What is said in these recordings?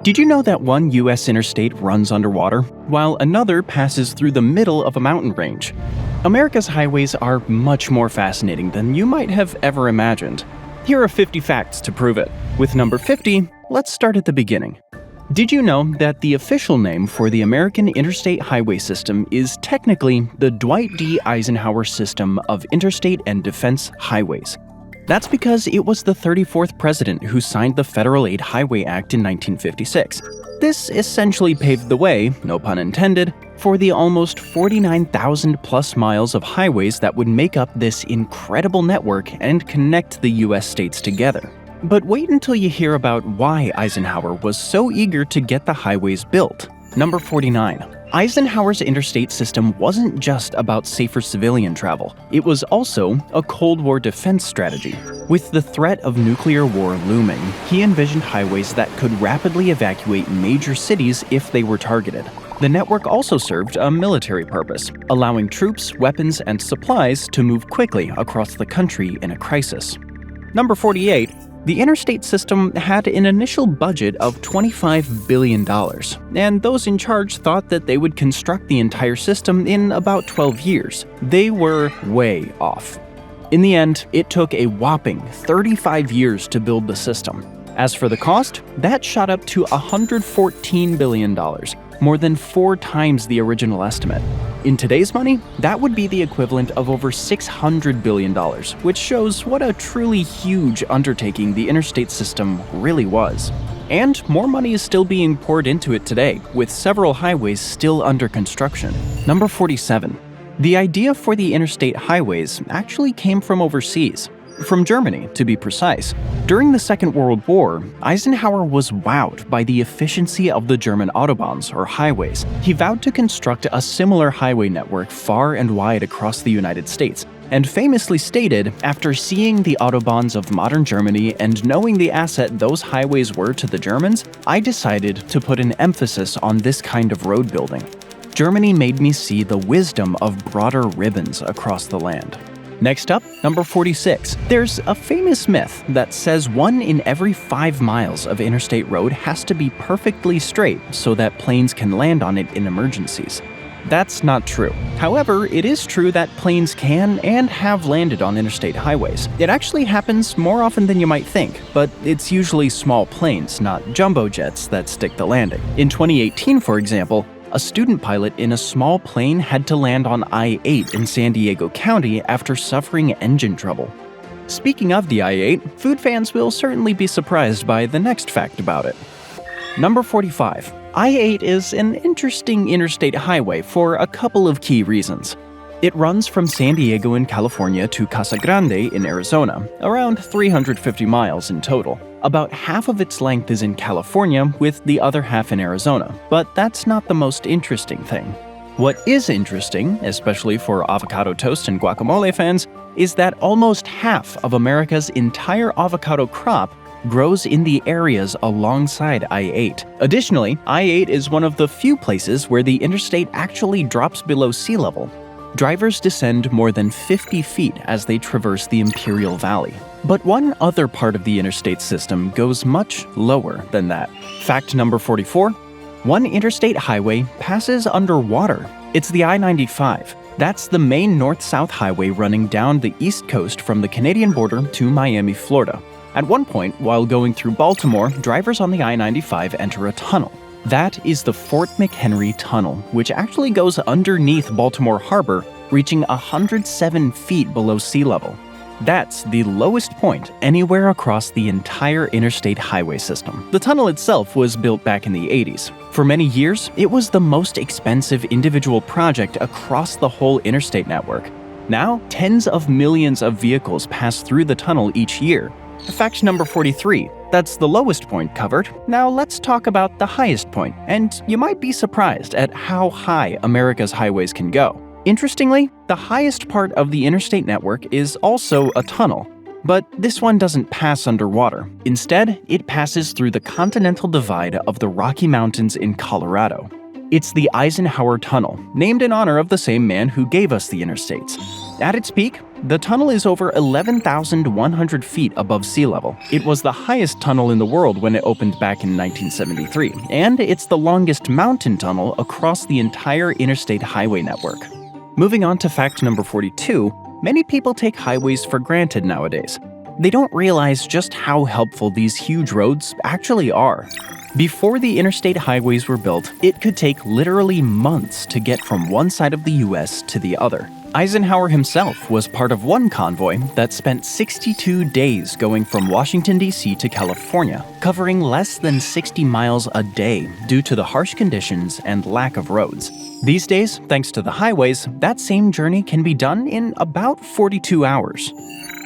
Did you know that one U.S. interstate runs underwater, while another passes through the middle of a mountain range? America's highways are much more fascinating than you might have ever imagined. Here are 50 facts to prove it. With number 50, let's start at the beginning. Did you know that the official name for the American interstate highway system is technically the Dwight D. Eisenhower System of Interstate and Defense Highways? That's because it was the 34th president who signed the Federal Aid Highway Act in 1956. This essentially paved the way, no pun intended, for the almost 49,000 plus miles of highways that would make up this incredible network and connect the US states together. But wait until you hear about why Eisenhower was so eager to get the highways built. Number 49. Eisenhower's interstate system wasn't just about safer civilian travel. It was also a Cold War defense strategy. With the threat of nuclear war looming, he envisioned highways that could rapidly evacuate major cities if they were targeted. The network also served a military purpose, allowing troops, weapons, and supplies to move quickly across the country in a crisis. Number 48. The interstate system had an initial budget of $25 billion, and those in charge thought that they would construct the entire system in about 12 years. They were way off. In the end, it took a whopping 35 years to build the system. As for the cost, that shot up to $114 billion, more than 4 times the original estimate. In today's money, that would be the equivalent of over $600 billion, which shows what a truly huge undertaking the interstate system really was. And more money is still being poured into it today, with several highways still under construction. Number 47. The idea for the interstate highways actually came from overseas. From Germany, to be precise. During the Second World War, Eisenhower was wowed by the efficiency of the German autobahns, or highways. He vowed to construct a similar highway network far and wide across the United States, and famously stated, after seeing the autobahns of modern Germany and knowing the asset those highways were to the Germans, I decided to put an emphasis on this kind of road building. Germany made me see the wisdom of broader ribbons across the land. Next up, number 46. There's a famous myth that says 1 in every 5 miles of interstate road has to be perfectly straight so that planes can land on it in emergencies. That's not true. However, it is true that planes can and have landed on interstate highways. It actually happens more often than you might think, but it's usually small planes, not jumbo jets, that stick the landing. In 2018, for example, a student pilot in a small plane had to land on I-8 in San Diego County after suffering engine trouble. Speaking of the I-8, food fans will certainly be surprised by the next fact about it. Number 45. I-8 is an interesting interstate highway for a couple of key reasons. It runs from San Diego in California to Casa Grande in Arizona, around 350 miles in total. About half of its length is in California, with the other half in Arizona, but that's not the most interesting thing. What is interesting, especially for avocado toast and guacamole fans, is that almost half of America's entire avocado crop grows in the areas alongside I-8. Additionally, I-8 is one of the few places where the interstate actually drops below sea level. Drivers descend more than 50 feet as they traverse the Imperial Valley. But one other part of the interstate system goes much lower than that. Fact number 44. One interstate highway passes underwater. It's the I-95. That's the main north-south highway running down the east coast from the Canadian border to Miami, Florida. At one point, while going through Baltimore, drivers on the I-95 enter a tunnel. That is the Fort McHenry Tunnel, which actually goes underneath Baltimore Harbor, reaching 107 feet below sea level. That's the lowest point anywhere across the entire interstate highway system. The tunnel itself was built back in the 80s. For many years, it was the most expensive individual project across the whole interstate network. Now, tens of millions of vehicles pass through the tunnel each year. Fact number 43. That's the lowest point covered. Now let's talk about the highest point, and you might be surprised at how high America's highways can go. Interestingly, the highest part of the interstate network is also a tunnel, but this one doesn't pass underwater. Instead, it passes through the continental divide of the Rocky Mountains in Colorado. It's the Eisenhower Tunnel, named in honor of the same man who gave us the interstates. At its peak, The tunnel is over 11,100 feet above sea level. It was the highest tunnel in the world when it opened back in 1973, and it's the longest mountain tunnel across the entire interstate highway network. Moving on to fact number 42, many people take highways for granted nowadays. They don't realize just how helpful these huge roads actually are. Before the interstate highways were built, it could take literally months to get from one side of the US to the other. Eisenhower himself was part of one convoy that spent 62 days going from Washington, D.C. to California, covering less than 60 miles a day due to the harsh conditions and lack of roads. These days, thanks to the highways, that same journey can be done in about 42 hours.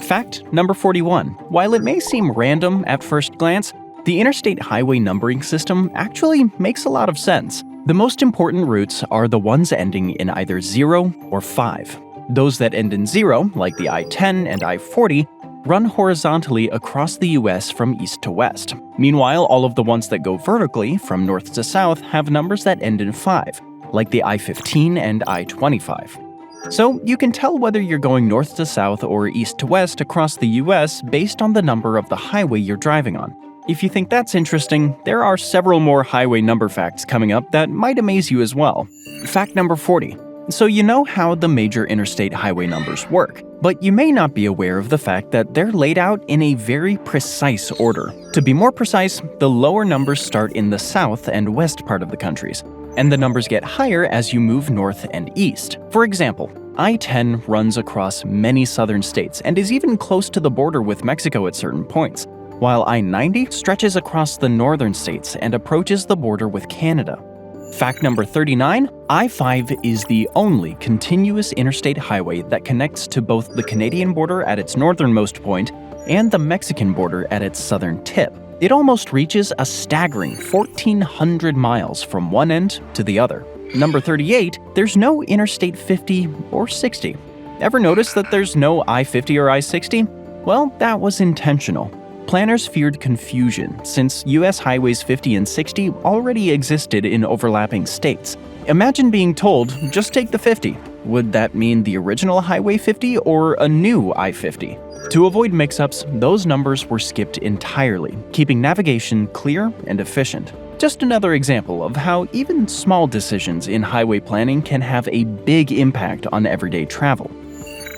Fact number 41. While it may seem random at first glance, the interstate highway numbering system actually makes a lot of sense. The most important routes are the ones ending in either 0 or 5. Those that end in 0, like the I-10 and I-40, run horizontally across the US from east to west. Meanwhile, all of the ones that go vertically, from north to south, have numbers that end in 5, like the I-15 and I-25. So you can tell whether you're going north to south or east to west across the US based on the number of the highway you're driving on. If you think that's interesting, there are several more highway number facts coming up that might amaze you as well. Fact number 40. So you know how the major interstate highway numbers work, but you may not be aware of the fact that they're laid out in a very precise order. To be more precise, the lower numbers start in the south and west part of the countries, and the numbers get higher as you move north and east. For example, I-10 runs across many southern states and is even close to the border with Mexico at certain points, while I-90 stretches across the northern states and approaches the border with Canada. Fact number 39, I-5 is the only continuous interstate highway that connects to both the Canadian border at its northernmost point and the Mexican border at its southern tip. It almost reaches a staggering 1,400 miles from one end to the other. Number 38, there's no Interstate 50 or 60. Ever notice that there's no I-50 or I-60? Well, that was intentional. Planners feared confusion since US Highways 50 and 60 already existed in overlapping states. Imagine being told, just take the 50. Would that mean the original Highway 50 or a new I-50? To avoid mix-ups, those numbers were skipped entirely, keeping navigation clear and efficient. Just another example of how even small decisions in highway planning can have a big impact on everyday travel.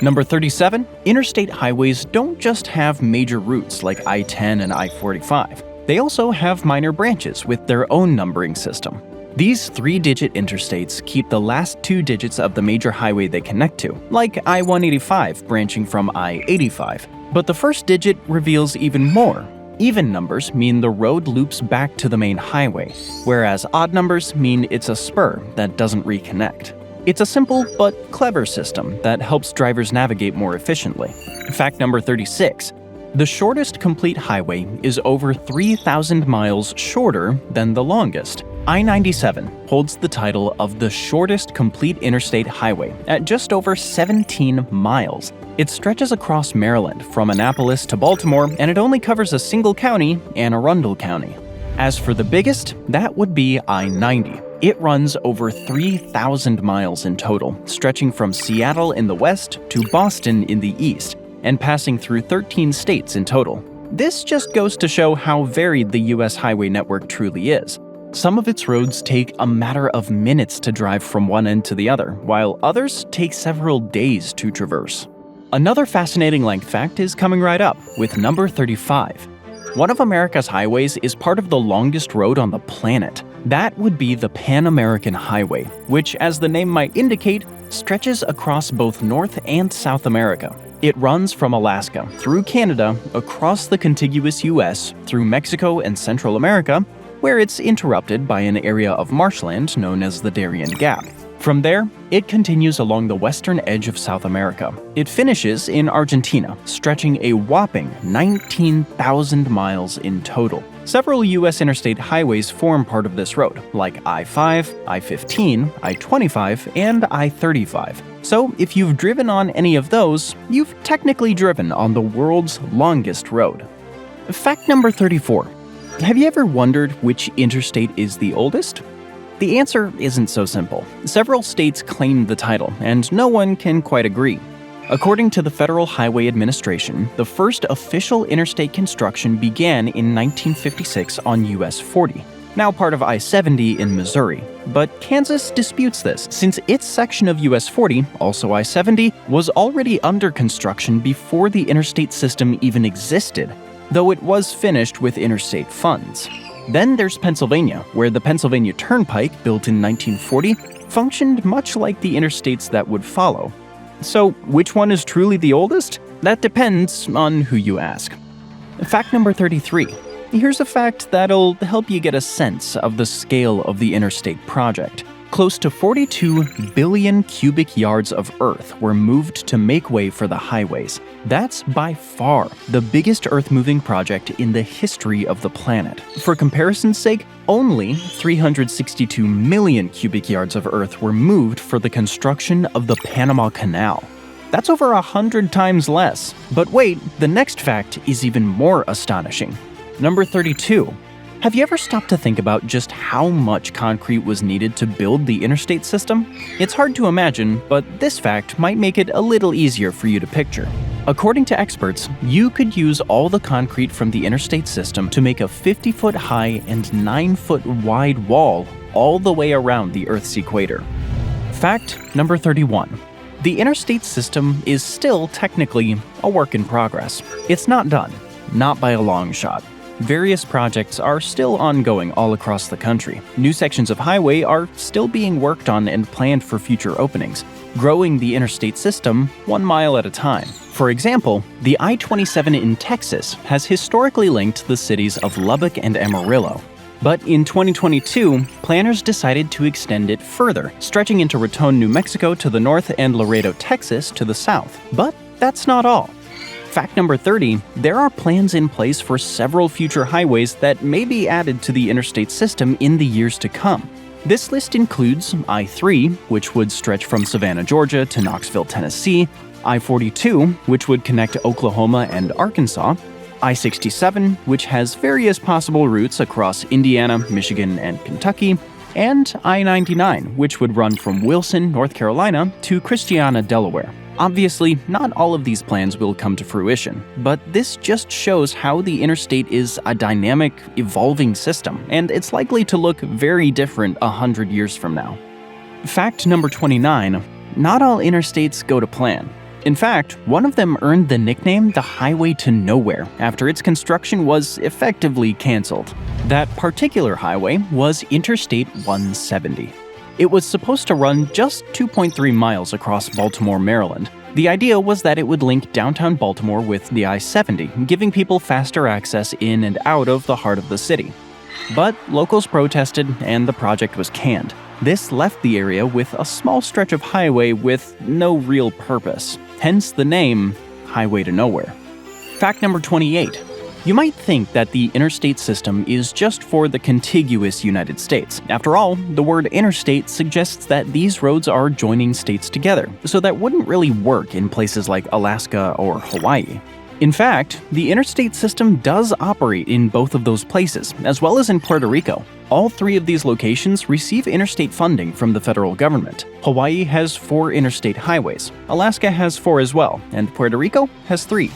Number 37, interstate highways don't just have major routes like I-10 and I-45. They also have minor branches with their own numbering system. These 3-digit interstates keep the last 2 digits of the major highway they connect to, like I-185 branching from I-85. But the first digit reveals even more. Even numbers mean the road loops back to the main highway, whereas odd numbers mean it's a spur that doesn't reconnect. It's a simple but clever system that helps drivers navigate more efficiently. Fact number 36. The shortest complete highway is over 3,000 miles shorter than the longest. I-97 holds the title of the shortest complete interstate highway at just over 17 miles. It stretches across Maryland from Annapolis to Baltimore, and it only covers a single county, Anne Arundel County. As for the biggest, that would be I-90. It runs over 3,000 miles in total, stretching from Seattle in the west to Boston in the east, and passing through 13 states in total. This just goes to show how varied the US highway network truly is. Some of its roads take a matter of minutes to drive from one end to the other, while others take several days to traverse. Another fascinating length fact is coming right up, with number 35. One of America's highways is part of the longest road on the planet. That would be the Pan American Highway, which, as the name might indicate, stretches across both North and South America. It runs from Alaska, through Canada, across the contiguous US, through Mexico and Central America, where it's interrupted by an area of marshland known as the Darien Gap. From there, it continues along the western edge of South America. It finishes in Argentina, stretching a whopping 19,000 miles in total. Several US interstate highways form part of this road, like I-5, I-15, I-25, and I-35. So if you've driven on any of those, you've technically driven on the world's longest road. Fact number 34. Have you ever wondered which interstate is the oldest? The answer isn't so simple. Several states claim the title, and no one can quite agree. According to the Federal Highway Administration, the first official interstate construction began in 1956 on US 40, now part of I-70 in Missouri. But Kansas disputes this, since its section of US 40, also I-70, was already under construction before the interstate system even existed, though it was finished with interstate funds. Then there's Pennsylvania, where the Pennsylvania Turnpike, built in 1940, functioned much like the interstates that would follow. So, which one is truly the oldest? That depends on who you ask. Fact number 33. Here's a fact that'll help you get a sense of the scale of the interstate project. Close to 42 billion cubic yards of earth were moved to make way for the highways. That's by far the biggest earth-moving project in the history of the planet. For comparison's sake, only 362 million cubic yards of earth were moved for the construction of the Panama Canal. That's over 100 times less. But wait, the next fact is even more astonishing. Number 32. Have you ever stopped to think about just how much concrete was needed to build the interstate system? It's hard to imagine, but this fact might make it a little easier for you to picture. According to experts, you could use all the concrete from the interstate system to make a 50-foot high and 9-foot wide wall all the way around the Earth's equator. Fact number 31. The interstate system is still technically a work in progress. It's not done, not by a long shot. Various projects are still ongoing all across the country. New sections of highway are still being worked on and planned for future openings, growing the interstate system 1 mile at a time. For example, the I-27 in Texas has historically linked the cities of Lubbock and Amarillo. But in 2022, planners decided to extend it further, stretching into Raton, New Mexico to the north and Laredo, Texas to the south. But that's not all. Fact number 30, there are plans in place for several future highways that may be added to the interstate system in the years to come. This list includes I-3, which would stretch from Savannah, Georgia to Knoxville, Tennessee, I-42, which would connect Oklahoma and Arkansas, I-67, which has various possible routes across Indiana, Michigan, and Kentucky, and I-99, which would run from Wilson, North Carolina to Christiana, Delaware. Obviously, not all of these plans will come to fruition, but this just shows how the interstate is a dynamic, evolving system, and it's likely to look very different 100 years from now. Fact number 29. Not all interstates go to plan. In fact, one of them earned the nickname the Highway to Nowhere after its construction was effectively canceled. That particular highway was Interstate 170. It was supposed to run just 2.3 miles across Baltimore, Maryland. The idea was that it would link downtown Baltimore with the I-70, giving people faster access in and out of the heart of the city. But locals protested and the project was canned. This left the area with a small stretch of highway with no real purpose, hence the name Highway to Nowhere. Fact number 28. You might think that the interstate system is just for the contiguous United States. After all, the word interstate suggests that these roads are joining states together, so that wouldn't really work in places like Alaska or Hawaii. In fact, the interstate system does operate in both of those places, as well as in Puerto Rico. All 3 of these locations receive interstate funding from the federal government. Hawaii has 4 interstate highways, Alaska has 4 as well, and Puerto Rico has 3.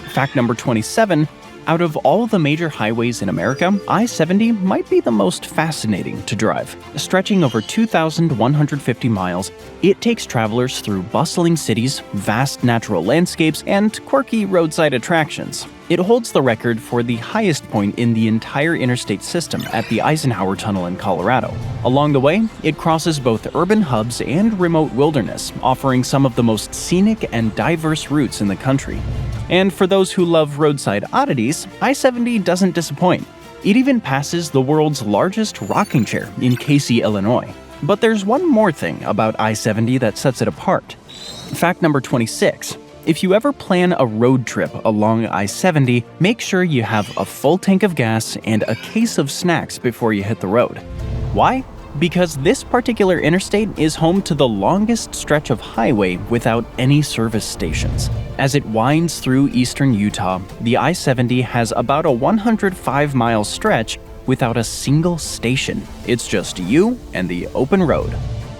Fact number 27. Out of all the major highways in America, I-70 might be the most fascinating to drive. Stretching over 2,150 miles, it takes travelers through bustling cities, vast natural landscapes, and quirky roadside attractions. It holds the record for the highest point in the entire interstate system at the Eisenhower Tunnel in Colorado. Along the way, it crosses both urban hubs and remote wilderness, offering some of the most scenic and diverse routes in the country. And for those who love roadside oddities, I-70 doesn't disappoint. It even passes the world's largest rocking chair in Casey, Illinois. But there's one more thing about I-70 that sets it apart. Fact number 26. If you ever plan a road trip along I-70, make sure you have a full tank of gas and a case of snacks before you hit the road. Why? Because this particular interstate is home to the longest stretch of highway without any service stations. As it winds through eastern Utah, the I-70 has about a 105-mile stretch without a single station. It's just you and the open road.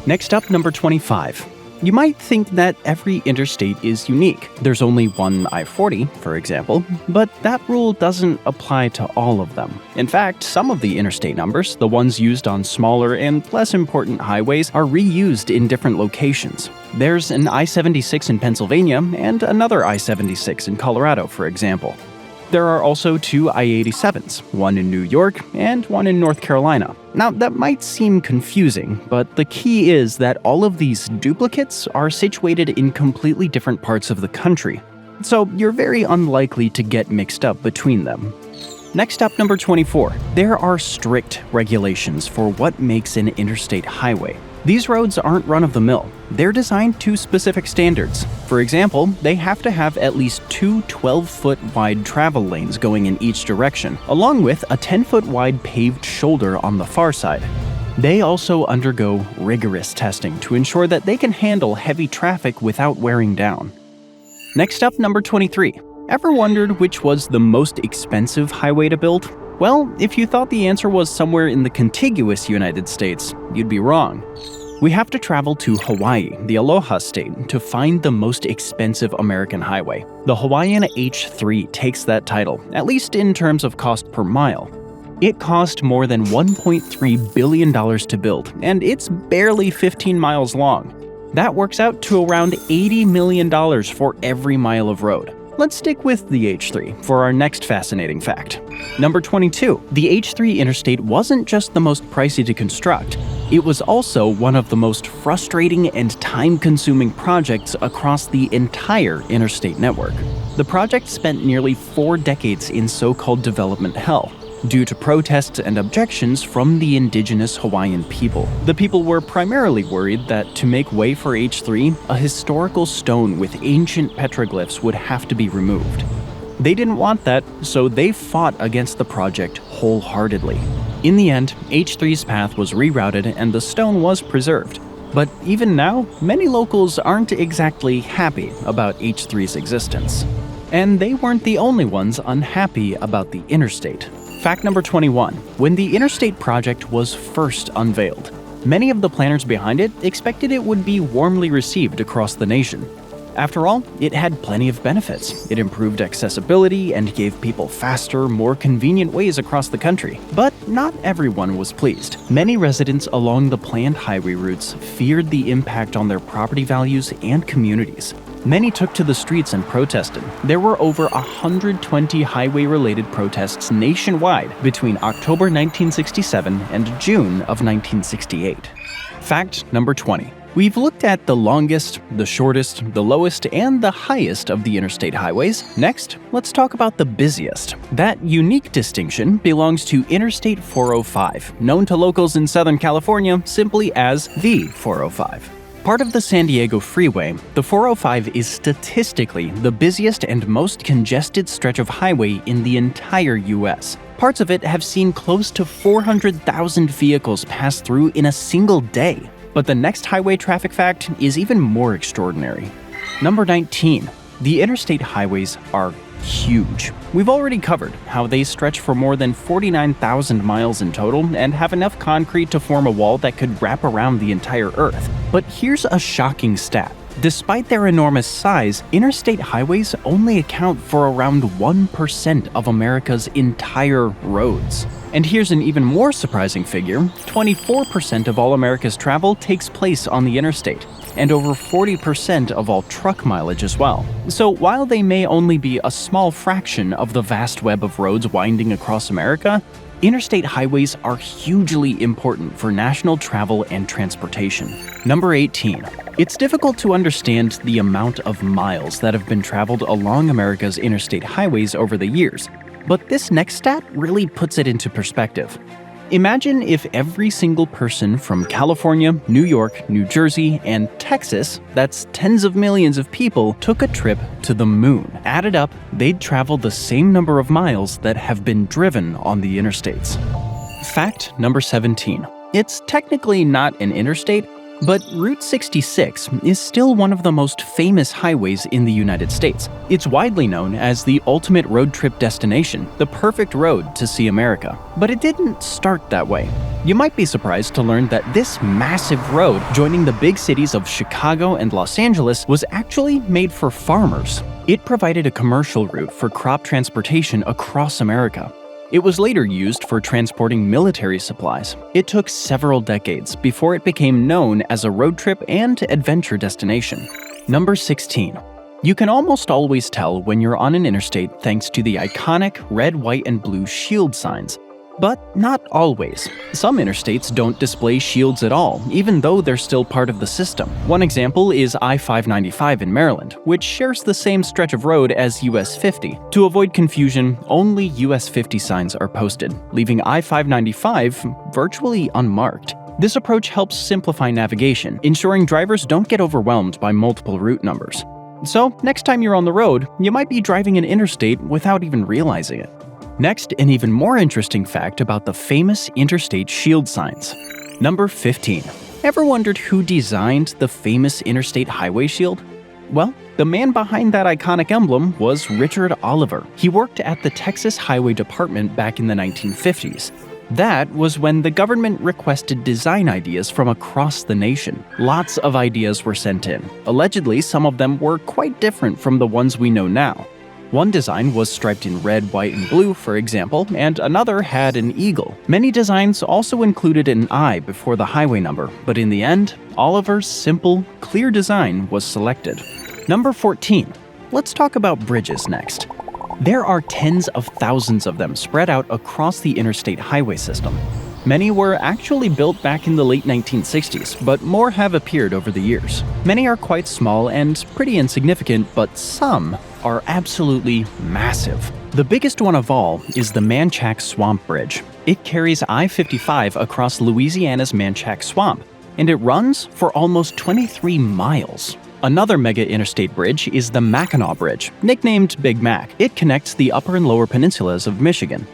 Next up, number 25. You might think that every interstate is unique. There's only one I-40, for example, but that rule doesn't apply to all of them. In fact, some of the interstate numbers, the ones used on smaller and less important highways, are reused in different locations. There's an I-76 in Pennsylvania and another I-76 in Colorado, for example. There are also two I-87s, one in New York and one in North Carolina. Now, that might seem confusing, but the key is that all of these duplicates are situated in completely different parts of the country, so you're very unlikely to get mixed up between them. Next up, number 24. There are strict regulations for what makes an interstate highway. These roads aren't run-of-the-mill. They're designed to specific standards. For example, they have to have at least two 12-foot wide travel lanes going in each direction, along with a 10-foot wide paved shoulder on the far side. They also undergo rigorous testing to ensure that they can handle heavy traffic without wearing down. Next up, number 23. Ever wondered which was the most expensive highway to build? Well, if you thought the answer was somewhere in the contiguous United States, you'd be wrong. We have to travel to Hawaii, the Aloha State, to find the most expensive American highway. The Hawaiian H3 takes that title, at least in terms of cost per mile. It cost more than $1.3 billion to build, and it's barely 15 miles long. That works out to around $80 million for every mile of road. Let's stick with the H3 for our next fascinating fact. Number 22. The H3 interstate wasn't just the most pricey to construct, it was also one of the most frustrating and time-consuming projects across the entire interstate network. The project spent nearly 4 decades in so-called development hell, due to protests and objections from the indigenous Hawaiian people. The people were primarily worried that to make way for H3, a historical stone with ancient petroglyphs would have to be removed. They didn't want that, so they fought against the project wholeheartedly. In the end, H3's path was rerouted and the stone was preserved. But even now, many locals aren't exactly happy about H3's existence. And they weren't the only ones unhappy about the interstate. Fact number 21. When the interstate project was first unveiled, many of the planners behind it expected it would be warmly received across the nation. After all, it had plenty of benefits. It improved accessibility and gave people faster, more convenient ways across the country. But not everyone was pleased. Many residents along the planned highway routes feared the impact on their property values and communities. Many took to the streets and protested. There were over 120 highway-related protests nationwide between October 1967 and June of 1968. Fact number 20. We've looked at the longest, the shortest, the lowest, and the highest of the interstate highways. Next, let's talk about the busiest. That unique distinction belongs to Interstate 405, known to locals in Southern California simply as the 405. Part of the San Diego Freeway, the 405 is statistically the busiest and most congested stretch of highway in the entire U.S. Parts of it have seen close to 400,000 vehicles pass through in a single day. But the next highway traffic fact is even more extraordinary. Number 19. The interstate highways are huge. We've already covered how they stretch for more than 49,000 miles in total and have enough concrete to form a wall that could wrap around the entire Earth. But here's a shocking stat. Despite their enormous size, interstate highways only account for around 1% of America's entire roads. And here's an even more surprising figure: 24% of all America's travel takes place on the interstate, and over 40% of all truck mileage as well. So while they may only be a small fraction of the vast web of roads winding across America, interstate highways are hugely important for national travel and transportation. Number 18. It's difficult to understand the amount of miles that have been traveled along America's interstate highways over the years, but this next stat really puts it into perspective. Imagine if every single person from California, New York, New Jersey, and Texas, that's tens of millions of people, took a trip to the moon. Added up, they'd travel the same number of miles that have been driven on the interstates. Fact number 17. It's technically not an interstate, But Route 66 is still one of the most famous highways in the United States. It's widely known as the ultimate road trip destination, the perfect road to see America. But it didn't start that way. You might be surprised to learn that this massive road joining the big cities of Chicago and Los Angeles was actually made for farmers. It provided a commercial route for crop transportation across America. It was later used for transporting military supplies. It took several decades before it became known as a road trip and adventure destination. Number 16. You can almost always tell when you're on an interstate thanks to the iconic red, white, and blue shield signs. But not always. Some interstates don't display shields at all, even though they're still part of the system. One example is I-595 in Maryland, which shares the same stretch of road as US 50. To avoid confusion, only US 50 signs are posted, leaving I-595 virtually unmarked. This approach helps simplify navigation, ensuring drivers don't get overwhelmed by multiple route numbers. So, next time you're on the road, you might be driving an interstate without even realizing it. Next, an even more interesting fact about the famous interstate shield signs. Number 15. Ever wondered who designed the famous interstate highway shield? Well, the man behind that iconic emblem was Richard Oliver. He worked at the Texas Highway Department back in the 1950s. That was when the government requested design ideas from across the nation. Lots of ideas were sent in. Allegedly, some of them were quite different from the ones we know now. One design was striped in red, white, and blue, for example, and another had an eagle. Many designs also included an I before the highway number, but in the end, Oliver's simple, clear design was selected. Number 14. Let's talk about bridges next. There are tens of thousands of them spread out across the interstate highway system. Many were actually built back in the late 1960s, but more have appeared over the years. Many are quite small and pretty insignificant, but some are absolutely massive. The biggest one of all is the Manchac Swamp Bridge. It carries I-55 across Louisiana's Manchac Swamp, and it runs for almost 23 miles. Another mega interstate bridge is the Mackinac Bridge, nicknamed Big Mac. It connects the upper and lower peninsulas of Michigan.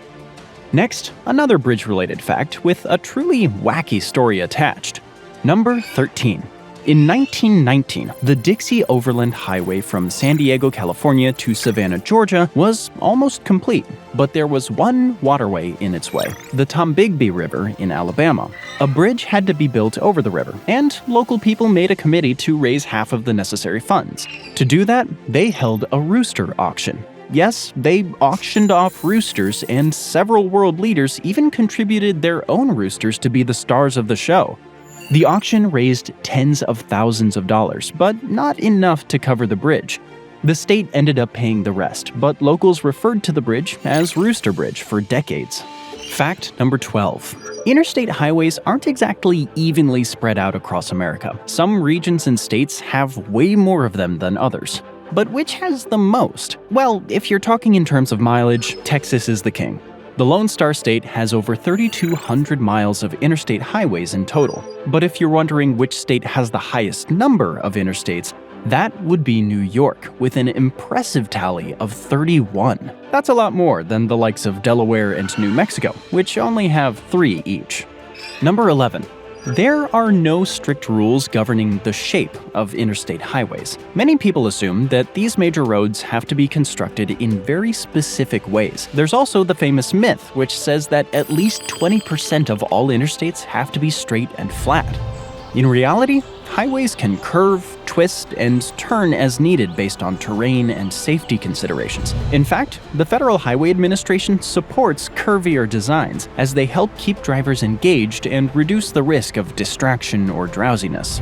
Next, another bridge-related fact with a truly wacky story attached. Number 13. In 1919, the Dixie Overland Highway from San Diego, California to Savannah, Georgia was almost complete, but there was one waterway in its way, the Tombigbee River in Alabama. A bridge had to be built over the river, and local people made a committee to raise half of the necessary funds. To do that, they held a rooster auction. Yes, they auctioned off roosters, and several world leaders even contributed their own roosters to be the stars of the show. The auction raised tens of thousands of dollars, but not enough to cover the bridge. The state ended up paying the rest, but locals referred to the bridge as Rooster Bridge for decades. Fact number 12. Interstate highways aren't exactly evenly spread out across America. Some regions and states have way more of them than others. But which has the most? Well, if you're talking in terms of mileage, Texas is the king. The Lone Star State has over 3,200 miles of interstate highways in total. But if you're wondering which state has the highest number of interstates, that would be New York, with an impressive tally of 31. That's a lot more than the likes of Delaware and New Mexico, which only have 3 each. Number 11. There are no strict rules governing the shape of interstate highways. Many people assume that these major roads have to be constructed in very specific ways. There's also the famous myth, which says that at least 20% of all interstates have to be straight and flat. In reality, highways can curve, twist, and turn as needed based on terrain and safety considerations. In fact, the Federal Highway Administration supports curvier designs as they help keep drivers engaged and reduce the risk of distraction or drowsiness.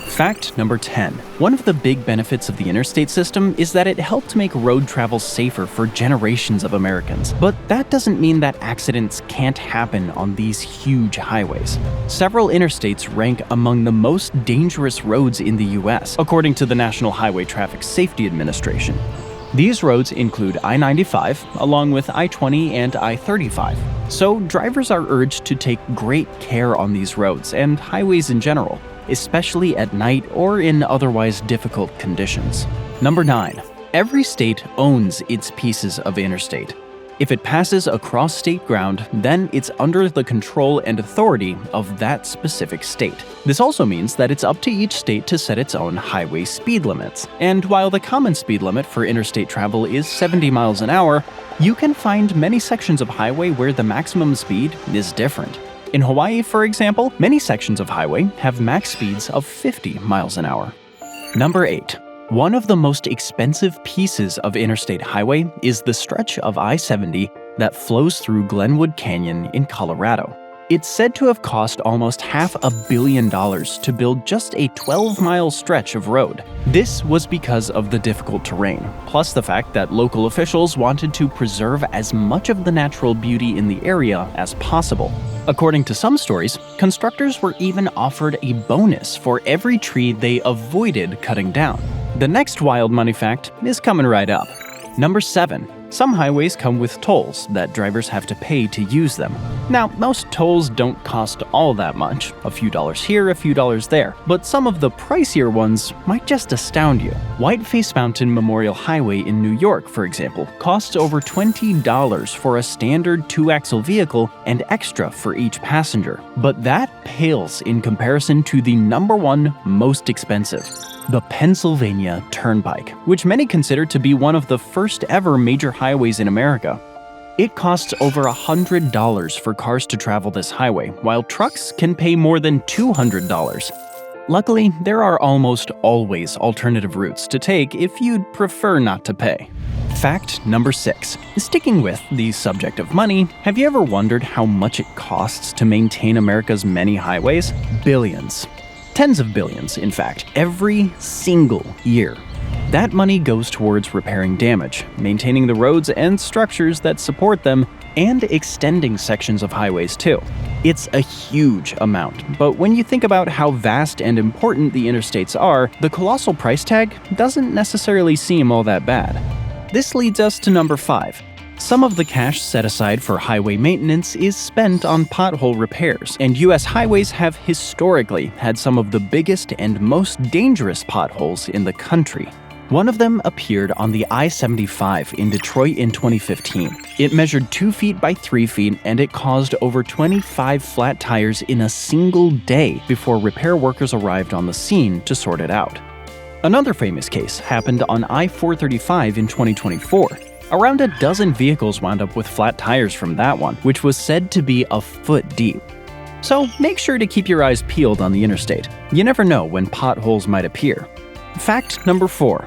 Fact number 10. One of the big benefits of the interstate system is that it helped make road travel safer for generations of Americans. But that doesn't mean that accidents can't happen on these huge highways. Several interstates rank among the most dangerous roads in the US, according to the National Highway Traffic Safety Administration. These roads include I-95, along with I-20 and I-35. So drivers are urged to take great care on these roads and highways in general, especially at night or in otherwise difficult conditions. Number 9. Every state owns its pieces of interstate. If it passes across state ground, then it's under the control and authority of that specific state. This also means that it's up to each state to set its own highway speed limits. And while the common speed limit for interstate travel is 70 miles an hour, you can find many sections of highway where the maximum speed is different. In Hawaii, for example, many sections of highway have max speeds of 50 miles an hour. Number 8. One of the most expensive pieces of interstate highway is the stretch of I-70 that flows through Glenwood Canyon in Colorado. It's said to have cost almost $500 million to build just a 12-mile stretch of road. This was because of the difficult terrain, plus the fact that local officials wanted to preserve as much of the natural beauty in the area as possible. According to some stories, constructors were even offered a bonus for every tree they avoided cutting down. The next wild money fact is coming right up. Number 7. Some highways come with tolls that drivers have to pay to use them. Now, most tolls don't cost all that much, a few dollars here, a few dollars there, but some of the pricier ones might just astound you. Whiteface Mountain Memorial Highway in New York, for example, costs over $20 for a standard 2-axle vehicle and extra for each passenger. But that pales in comparison to the number 1 most expensive: the Pennsylvania Turnpike, which many consider to be one of the first ever major highways in America. It costs over $100 for cars to travel this highway, while trucks can pay more than $200. Luckily, there are almost always alternative routes to take if you'd prefer not to pay. Fact number 6. Sticking with the subject of money, have you ever wondered how much it costs to maintain America's many highways? Billions. Tens of billions, in fact, every single year. That money goes towards repairing damage, maintaining the roads and structures that support them, and extending sections of highways too. It's a huge amount, but when you think about how vast and important the interstates are, the colossal price tag doesn't necessarily seem all that bad. This leads us to number 5. Some of the cash set aside for highway maintenance is spent on pothole repairs, and U.S. highways have historically had some of the biggest and most dangerous potholes in the country. One of them appeared on the I-75 in Detroit in 2015. It measured 2 feet by 3 feet, and it caused over 25 flat tires in a single day before repair workers arrived on the scene to sort it out. Another famous case happened on I-435 in 2024. Around a dozen vehicles wound up with flat tires from that one, which was said to be a foot deep. So make sure to keep your eyes peeled on the interstate. You never know when potholes might appear. Fact number 4.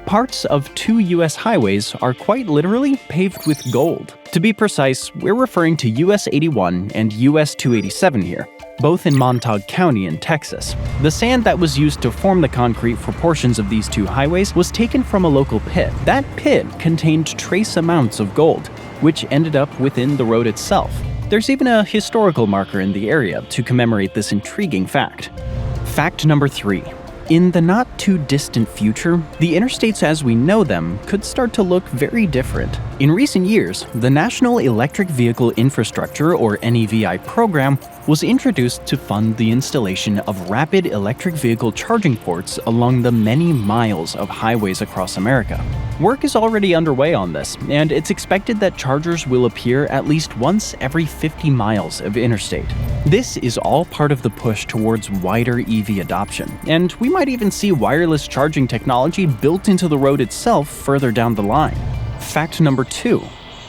Parts of 2 U.S. highways are quite literally paved with gold. To be precise, we're referring to US 81 and US 287 here, both in Montague County in Texas. The sand that was used to form the concrete for portions of these 2 highways was taken from a local pit. That pit contained trace amounts of gold, which ended up within the road itself. There's even a historical marker in the area to commemorate this intriguing fact. Fact number 3. In the not-too-distant future, the interstates as we know them could start to look very different. In recent years, the National Electric Vehicle Infrastructure, or NEVI program, was introduced to fund the installation of rapid electric vehicle charging ports along the many miles of highways across America. Work is already underway on this, and it's expected that chargers will appear at least once every 50 miles of interstate. This is all part of the push towards wider EV adoption, and we might even see wireless charging technology built into the road itself further down the line. Fact number 2.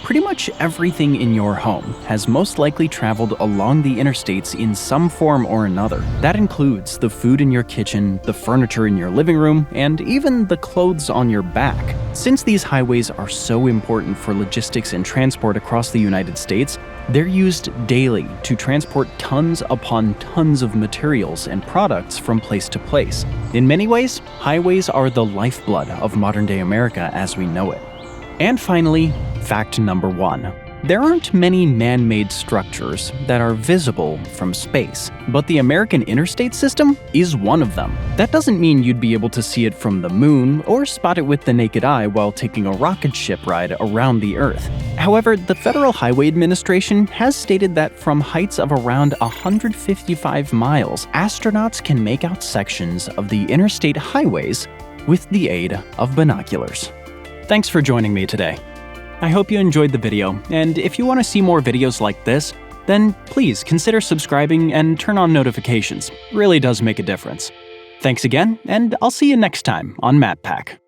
Pretty much everything in your home has most likely traveled along the interstates in some form or another. That includes the food in your kitchen, the furniture in your living room, and even the clothes on your back. Since these highways are so important for logistics and transport across the United States, they're used daily to transport tons upon tons of materials and products from place to place. In many ways, highways are the lifeblood of modern-day America as we know it. And finally, fact number 1. There aren't many man-made structures that are visible from space, but the American interstate system is one of them. That doesn't mean you'd be able to see it from the moon or spot it with the naked eye while taking a rocket ship ride around the Earth. However, the Federal Highway Administration has stated that from heights of around 155 miles, astronauts can make out sections of the interstate highways with the aid of binoculars. Thanks for joining me today. I hope you enjoyed the video, and if you want to see more videos like this, then please consider subscribing and turn on notifications. It really does make a difference. Thanks again, and I'll see you next time on MapPack.